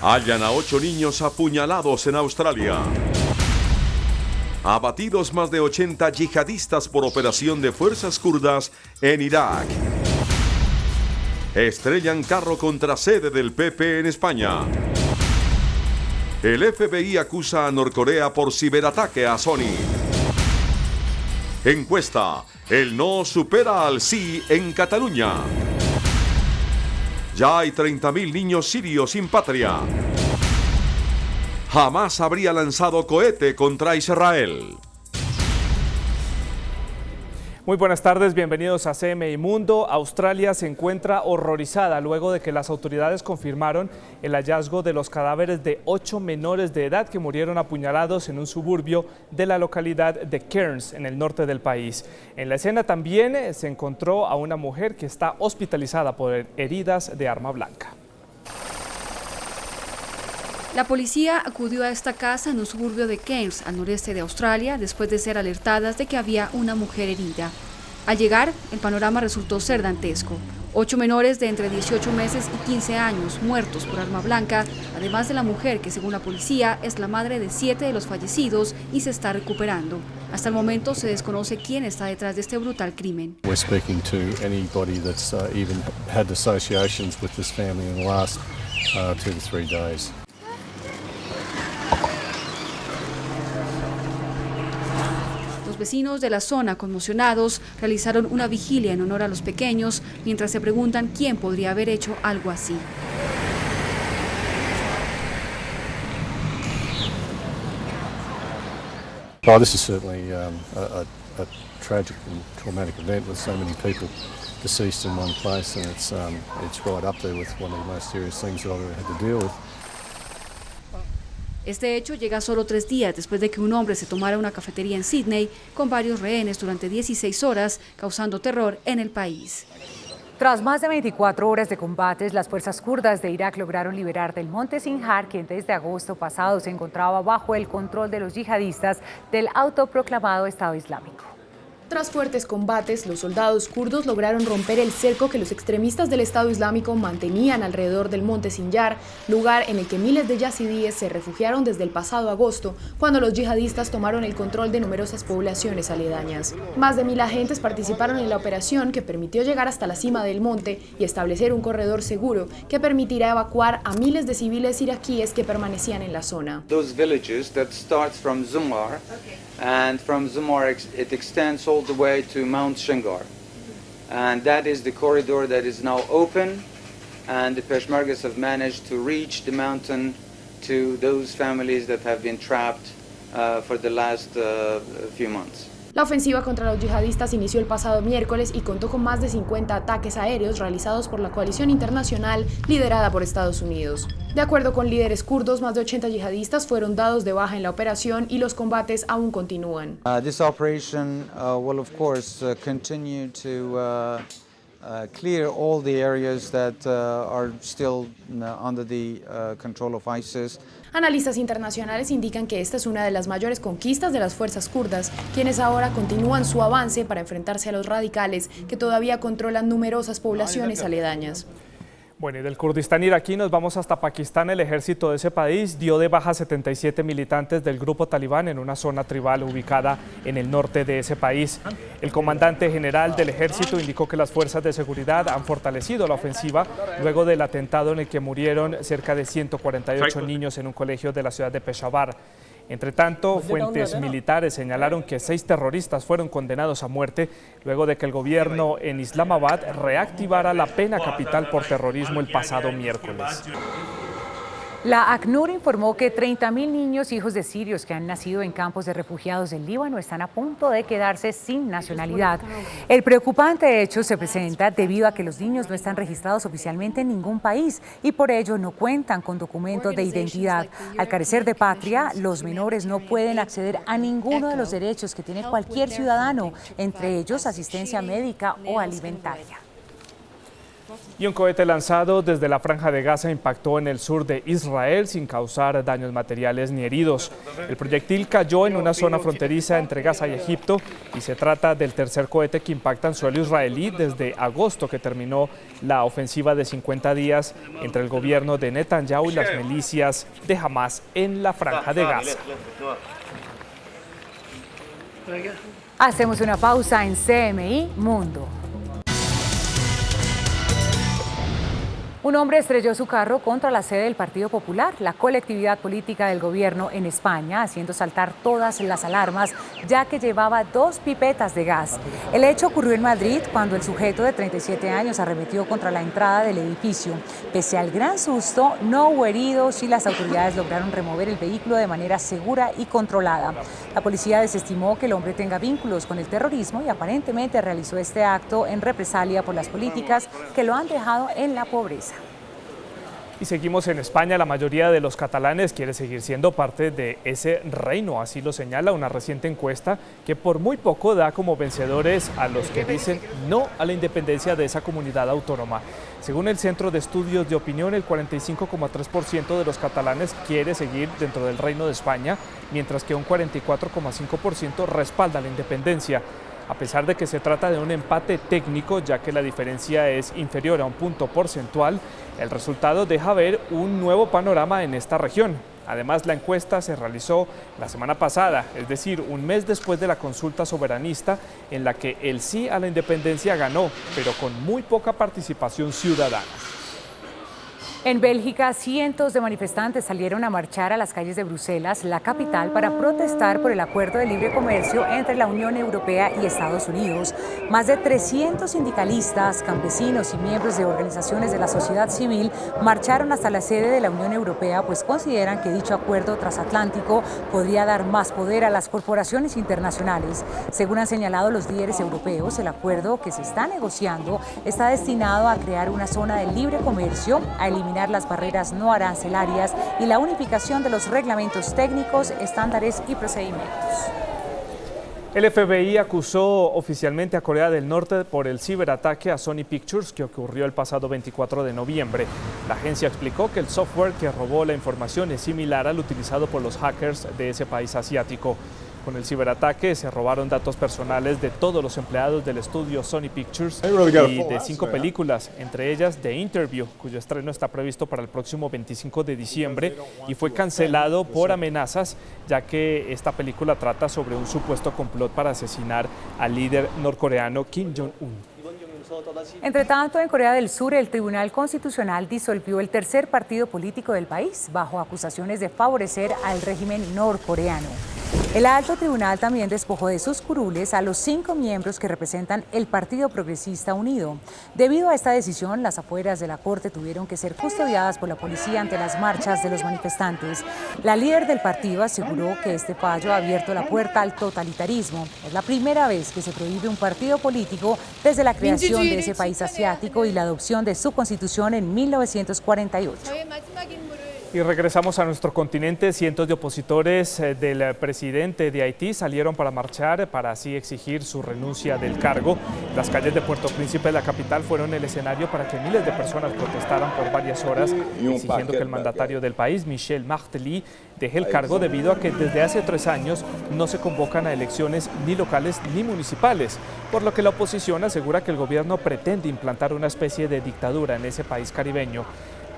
Hallan a 8 niños apuñalados en Australia. Abatidos más de 80 yihadistas por operación de fuerzas kurdas en Irak. Estrellan carro contra sede del PP en España. El FBI acusa a Norcorea por ciberataque a Sony. Encuesta: el no supera al sí en Cataluña. Ya hay 30.000 niños sirios sin patria. Jamás habría lanzado cohete contra Israel. Muy buenas tardes, bienvenidos a CMI Mundo. Australia se encuentra horrorizada luego de que las autoridades confirmaron el hallazgo de los cadáveres de 8 menores de edad que murieron apuñalados en un suburbio de la localidad de Cairns, en el norte del país. En la escena también se encontró a una mujer que está hospitalizada por heridas de arma blanca. La policía acudió a esta casa en un suburbio de Cairns, al noreste de Australia, después de ser alertadas de que había una mujer herida. Al llegar, el panorama resultó ser dantesco. 8 menores de entre 18 meses y 15 años muertos por arma blanca, además de la mujer que, según la policía, es la madre de 7 de los fallecidos y se está recuperando. Hasta el momento se desconoce quién está detrás de este brutal crimen. We're speaking to anybody that's even had associations with this family in the last 2 to 3 days. Los vecinos de la zona, conmocionados, realizaron una vigilia en honor a los pequeños, mientras se preguntan quién podría haber hecho algo así. Oh, this is certainly a tragic and traumatic event with so many people deceased in one place, and it's right up there with one of the most serious things that I've ever had to deal with. Este hecho llega solo 3 días después de que un hombre se tomara una cafetería en Sydney con varios rehenes durante 16 horas, causando terror en el país. Tras más de 24 horas de combates, las fuerzas kurdas de Irak lograron liberar del monte Sinjar, quien desde agosto pasado se encontraba bajo el control de los yihadistas del autoproclamado Estado Islámico. Tras fuertes combates, los soldados kurdos lograron romper el cerco que los extremistas del Estado Islámico mantenían alrededor del monte Sinjar, lugar en el que miles de yazidíes se refugiaron desde el pasado agosto, cuando los yihadistas tomaron el control de numerosas poblaciones aledañas. Más de 1.000 agentes participaron en la operación, que permitió llegar hasta la cima del monte y establecer un corredor seguro que permitirá evacuar a miles de civiles iraquíes que permanecían en la zona. Those villages that starts from Zumar, and from Zumar it extends all the way to Mount Shingar, and that is the corridor that is now open, and the Peshmergas have managed to reach the mountain to those families that have been trapped for the last few months. La ofensiva contra los yihadistas inició el pasado miércoles y contó con más de 50 ataques aéreos realizados por la coalición internacional liderada por Estados Unidos. De acuerdo con líderes kurdos, más de 80 yihadistas fueron dados de baja en la operación y los combates aún continúan. This operation will of course continue to clear all the areas that are still under the control of ISIS. Analistas internacionales indican que esta es una de las mayores conquistas de las fuerzas kurdas, quienes ahora continúan su avance para enfrentarse a los radicales que todavía controlan numerosas poblaciones aledañas. Bueno, y del Kurdistán iraquí nos vamos hasta Pakistán. El ejército de ese país dio de baja 77 militantes del grupo talibán en una zona tribal ubicada en el norte de ese país. El comandante general del ejército indicó que las fuerzas de seguridad han fortalecido la ofensiva luego del atentado en el que murieron cerca de 148 niños en un colegio de la ciudad de Peshawar. Entre tanto, fuentes militares señalaron que 6 terroristas fueron condenados a muerte luego de que el gobierno en Islamabad reactivara la pena capital por terrorismo el pasado miércoles. La ACNUR informó que 30.000 niños hijos de sirios que han nacido en campos de refugiados del Líbano están a punto de quedarse sin nacionalidad. El preocupante hecho se presenta debido a que los niños no están registrados oficialmente en ningún país y por ello no cuentan con documentos de identidad. Al carecer de patria, los menores no pueden acceder a ninguno de los derechos que tiene cualquier ciudadano, entre ellos asistencia médica o alimentaria. Y un cohete lanzado desde la Franja de Gaza impactó en el sur de Israel sin causar daños materiales ni heridos. El proyectil cayó en una zona fronteriza entre Gaza y Egipto y se trata del tercer cohete que impacta en suelo israelí desde agosto, que terminó la ofensiva de 50 días entre el gobierno de Netanyahu y las milicias de Hamas en la Franja de Gaza. Hacemos una pausa en CMI Mundo. Un hombre estrelló su carro contra la sede del Partido Popular, la colectividad política del gobierno en España, haciendo saltar todas las alarmas, ya que llevaba 2 pipetas de gas. El hecho ocurrió en Madrid cuando el sujeto de 37 años arremetió contra la entrada del edificio. Pese al gran susto, no hubo heridos y las autoridades lograron remover el vehículo de manera segura y controlada. La policía desestimó que el hombre tenga vínculos con el terrorismo y aparentemente realizó este acto en represalia por las políticas que lo han dejado en la pobreza. Y seguimos en España. La mayoría de los catalanes quiere seguir siendo parte de ese reino, así lo señala una reciente encuesta que por muy poco da como vencedores a los que dicen no a la independencia de esa comunidad autónoma. Según el Centro de Estudios de Opinión, el 45,3% de los catalanes quiere seguir dentro del Reino de España, mientras que un 44,5% respalda la independencia. A pesar de que se trata de un empate técnico, ya que la diferencia es inferior a un punto porcentual, el resultado deja ver un nuevo panorama en esta región. Además, la encuesta se realizó la semana pasada, es decir, un mes después de la consulta soberanista, en la que el sí a la independencia ganó, pero con muy poca participación ciudadana. En Bélgica, cientos de manifestantes salieron a marchar a las calles de Bruselas, la capital, para protestar por el acuerdo de libre comercio entre la Unión Europea y Estados Unidos. Más de 300 sindicalistas, campesinos y miembros de organizaciones de la sociedad civil marcharon hasta la sede de la Unión Europea, pues consideran que dicho acuerdo transatlántico podría dar más poder a las corporaciones internacionales. Según han señalado los líderes europeos, el acuerdo que se está negociando está destinado a crear una zona de libre comercio, a eliminar las barreras no arancelarias y la unificación de los reglamentos técnicos, estándares y procedimientos. El FBI acusó oficialmente a Corea del Norte por el ciberataque a Sony Pictures que ocurrió el pasado 24 de noviembre. La agencia explicó que el software que robó la información es similar al utilizado por los hackers de ese país asiático. Con el ciberataque se robaron datos personales de todos los empleados del estudio Sony Pictures y de 5 películas, entre ellas The Interview, cuyo estreno está previsto para el próximo 25 de diciembre y fue cancelado por amenazas, ya que esta película trata sobre un supuesto complot para asesinar al líder norcoreano Kim Jong-un. Entre tanto, en Corea del Sur, el Tribunal Constitucional disolvió el tercer partido político del país bajo acusaciones de favorecer al régimen norcoreano. El alto tribunal también despojó de sus curules a los 5 miembros que representan el Partido Progresista Unido. Debido a esta decisión, las afueras de la corte tuvieron que ser custodiadas por la policía ante las marchas de los manifestantes. La líder del partido aseguró que este fallo ha abierto la puerta al totalitarismo. Es la primera vez que se prohíbe un partido político desde la creación de ese país asiático y la adopción de su constitución en 1948. Y regresamos a nuestro continente. Cientos de opositores del presidente de Haití salieron para marchar para así exigir su renuncia del cargo. Las calles de Puerto Príncipe, la capital, fueron el escenario para que miles de personas protestaran por varias horas, exigiendo que el mandatario del país, Michel Martelly, deje el cargo debido a que desde hace 3 años no se convocan a elecciones ni locales ni municipales, por lo que la oposición asegura que el gobierno pretende implantar una especie de dictadura en ese país caribeño.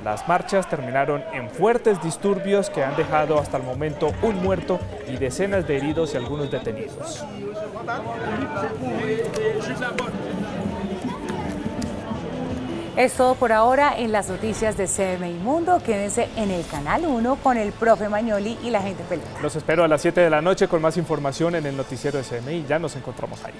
Las marchas terminaron en fuertes disturbios que han dejado hasta el momento un muerto y decenas de heridos y algunos detenidos. Es todo por ahora en las noticias de CMI Mundo. Quédense en el Canal 1 con el profe Magnoli y la gente pelota. Los espero a las 7 de la noche con más información en el noticiero de CMI. Ya nos encontramos ahí.